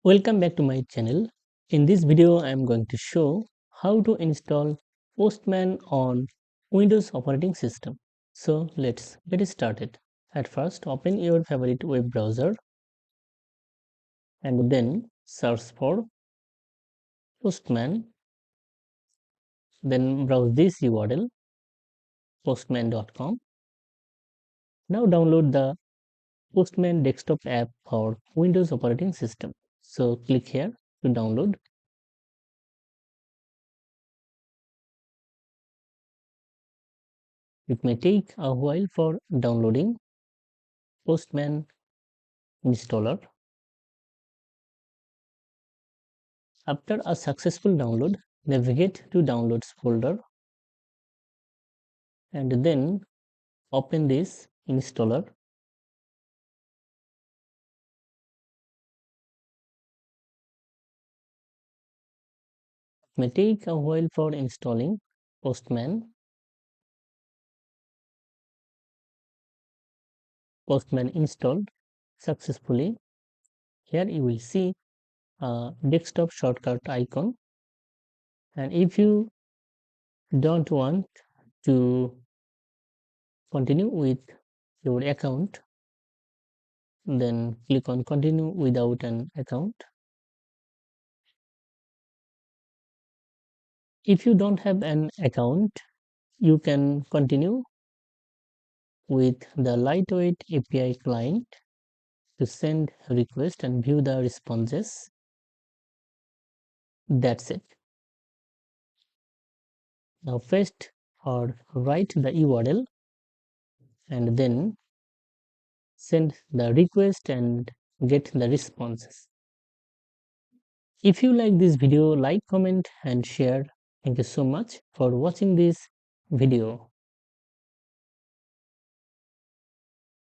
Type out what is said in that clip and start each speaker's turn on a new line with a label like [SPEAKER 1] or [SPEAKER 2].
[SPEAKER 1] Welcome back to my channel. In this video, I am going to show how to install Postman on Windows operating system. So let's get started. At first, open your favorite web browser and then search for Postman. Then browse this URL postman.com. Now download the Postman desktop app for Windows operating system. So click here to download. It may take a while for downloading Postman installer. After a successful download, navigate to Downloads folder and then open this installer. It may take a while for installing Postman. Postman installed successfully. Here you will see a desktop shortcut icon, and if you don't want to continue with your account, then click on continue without an account. If you don't have an account, you can continue with the lightweight API client to send request and view the responses. That's it. Now paste or write the URL and then send the request and get the responses. If you like this video, like, comment and share. Thank you so much for watching this video.